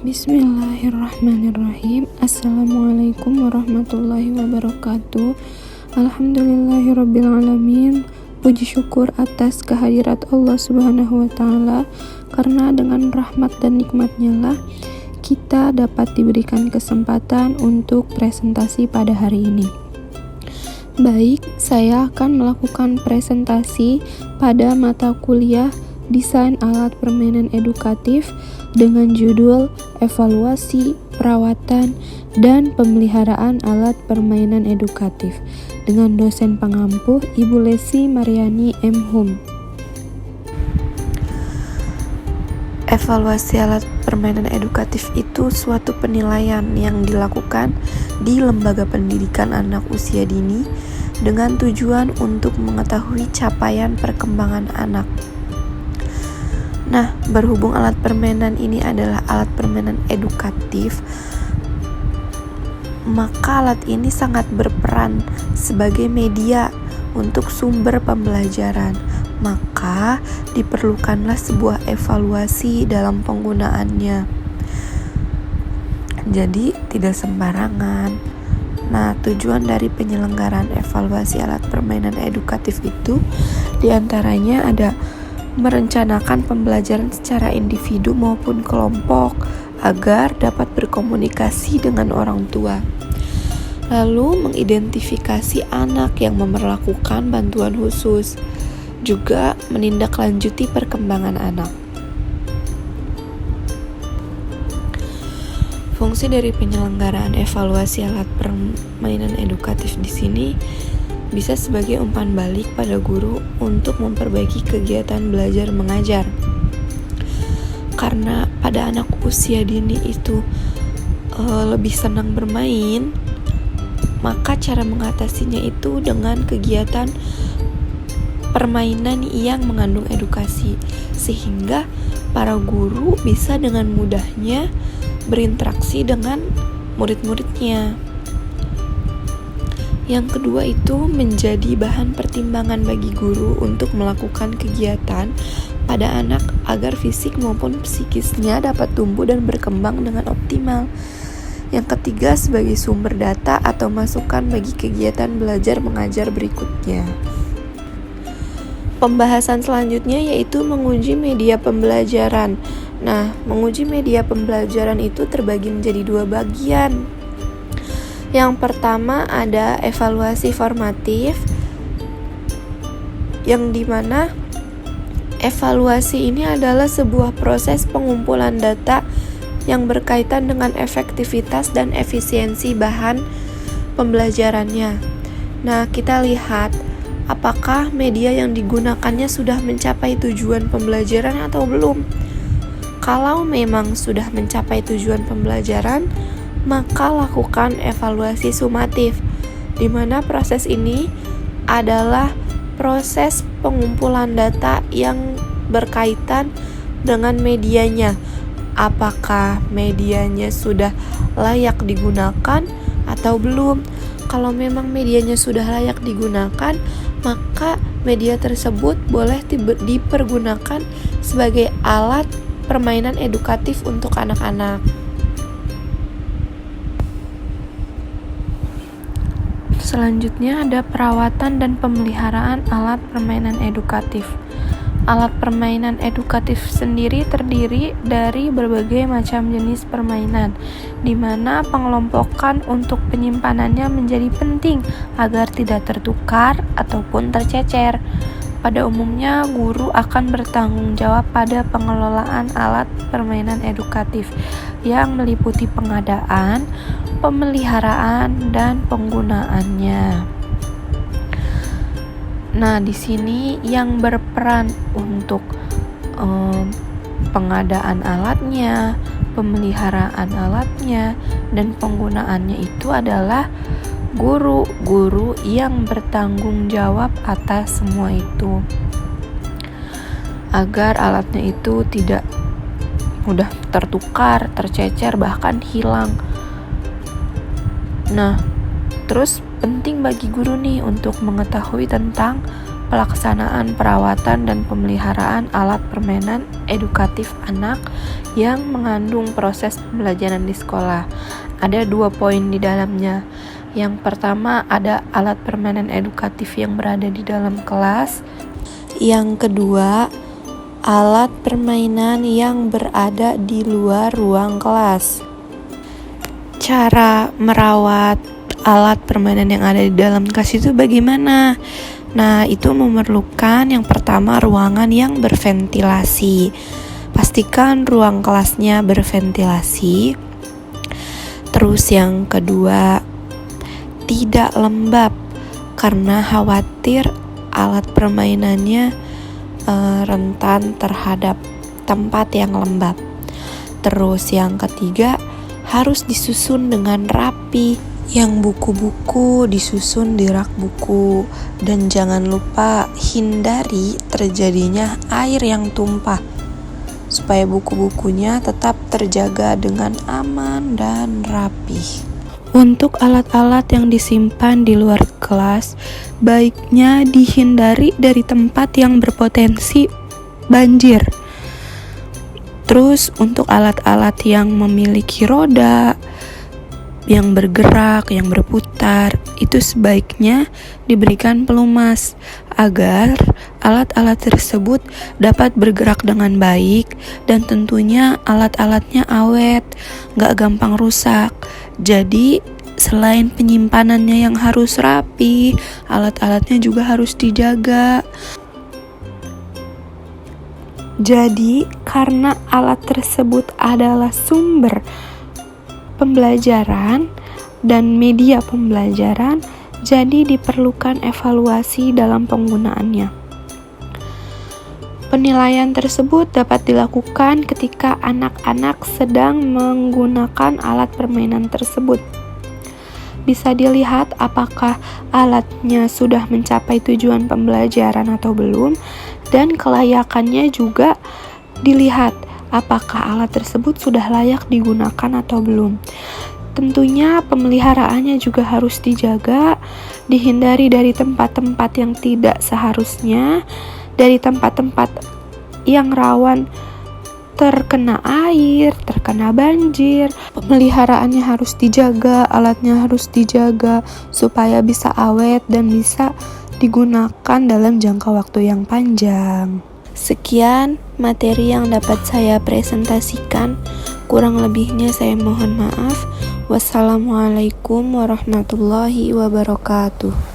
Bismillahirrahmanirrahim. Assalamualaikum warahmatullahi wabarakatuh. Alhamdulillahirrabbilalamin. Puji syukur atas kehadirat Allah subhanahu wa ta'ala, karena dengan rahmat dan nikmatnya lah kita dapat diberikan kesempatan untuk presentasi pada hari ini. Baik, saya akan melakukan presentasi pada mata kuliah Desain Alat Permainan Edukatif dengan judul Evaluasi, Perawatan, dan Pemeliharaan Alat Permainan Edukatif dengan dosen pengampu Ibu Lesi Mariani M. Hum. Evaluasi alat permainan edukatif itu suatu penilaian yang dilakukan di lembaga pendidikan anak usia dini dengan tujuan untuk mengetahui capaian perkembangan anak. Nah, berhubung alat permainan ini adalah alat permainan edukatif, maka alat ini sangat berperan sebagai media untuk sumber pembelajaran. Maka diperlukanlah sebuah evaluasi dalam penggunaannya. Jadi tidak sembarangan. Nah, tujuan dari penyelenggaraan evaluasi alat permainan edukatif itu diantaranya ada merencanakan pembelajaran secara individu maupun kelompok agar dapat berkomunikasi dengan orang tua. Lalu mengidentifikasi anak yang memerlukan bantuan khusus, juga menindaklanjuti perkembangan anak. Fungsi dari penyelenggaraan evaluasi alat permainan edukatif di sini bisa sebagai umpan balik pada guru untuk memperbaiki kegiatan belajar mengajar. Karena pada anak usia dini itu lebih senang bermain, maka cara mengatasinya itu dengan kegiatan permainan yang mengandung edukasi, sehingga para guru bisa dengan mudahnya berinteraksi dengan murid-muridnya. Yang kedua itu menjadi bahan pertimbangan bagi guru untuk melakukan kegiatan pada anak agar fisik maupun psikisnya dapat tumbuh dan berkembang dengan optimal. Yang ketiga sebagai sumber data atau masukan bagi kegiatan belajar mengajar berikutnya. Pembahasan selanjutnya yaitu menguji media pembelajaran. Nah, menguji media pembelajaran itu terbagi menjadi dua bagian. Yang pertama ada evaluasi formatif, yang dimana evaluasi ini adalah sebuah proses pengumpulan data yang berkaitan dengan efektivitas dan efisiensi bahan pembelajarannya. Nah, kita lihat apakah media yang digunakannya sudah mencapai tujuan pembelajaran atau belum. Kalau memang sudah mencapai tujuan pembelajaran, maka lakukan evaluasi sumatif, di mana proses ini adalah proses pengumpulan data yang berkaitan dengan medianya. Apakah medianya sudah layak digunakan atau belum? Kalau memang medianya sudah layak digunakan, maka media tersebut boleh dipergunakan sebagai alat permainan edukatif untuk anak-anak. Selanjutnya ada perawatan dan pemeliharaan alat permainan edukatif. Alat permainan edukatif sendiri terdiri dari berbagai macam jenis permainan, di mana pengelompokan untuk penyimpanannya menjadi penting agar tidak tertukar ataupun tercecer. Pada umumnya, guru akan bertanggung jawab pada pengelolaan alat permainan edukatif yang meliputi pengadaan, pemeliharaan, dan penggunaannya. Nah, di sini yang berperan untuk pengadaan alatnya, pemeliharaan alatnya, dan penggunaannya itu adalah guru yang bertanggung jawab atas semua itu, agar alatnya itu tidak mudah tertukar, tercecer, bahkan hilang. Nah, terus penting bagi guru nih untuk mengetahui tentang pelaksanaan perawatan dan pemeliharaan alat permainan edukatif anak yang mengandung proses pembelajaran di sekolah. Ada 2 poin di dalamnya. Yang pertama, ada alat permainan edukatif yang berada di dalam kelas. Yang kedua, alat permainan yang berada di luar ruang kelas. Cara merawat alat permainan yang ada di dalam kelas itu bagaimana? Nah, itu memerlukan yang pertama ruangan yang berventilasi. Pastikan ruang kelasnya berventilasi. Terus yang kedua, tidak lembab karena khawatir alat permainannya rentan terhadap tempat yang lembab. Terus yang ketiga, harus disusun dengan rapi. Yang buku-buku disusun di rak buku, dan jangan lupa hindari terjadinya air yang tumpah supaya buku-bukunya tetap terjaga dengan aman dan rapi. Untuk alat-alat yang disimpan di luar kelas, baiknya dihindari dari tempat yang berpotensi banjir. Terus untuk alat-alat yang memiliki roda, yang bergerak, yang berputar, itu sebaiknya diberikan pelumas agar alat-alat tersebut dapat bergerak dengan baik, dan tentunya alat-alatnya awet, gak gampang rusak. Jadi selain penyimpanannya yang harus rapi, alat-alatnya juga harus dijaga. Jadi karena alat tersebut adalah sumber pembelajaran dan media pembelajaran, jadi diperlukan evaluasi dalam penggunaannya. Penilaian tersebut dapat dilakukan ketika anak-anak sedang menggunakan alat permainan tersebut. Bisa dilihat apakah alatnya sudah mencapai tujuan pembelajaran atau belum, dan kelayakannya juga dilihat apakah alat tersebut sudah layak digunakan atau belum. Tentunya pemeliharaannya juga harus dijaga, dihindari dari tempat-tempat yang tidak seharusnya, dari tempat-tempat yang rawan terkena air, terkena banjir. Pemeliharaannya harus dijaga, alatnya harus dijaga supaya bisa awet dan bisa digunakan dalam jangka waktu yang panjang. Sekian materi yang dapat saya presentasikan. Kurang lebihnya saya mohon maaf. Wassalamualaikum warahmatullahi wabarakatuh.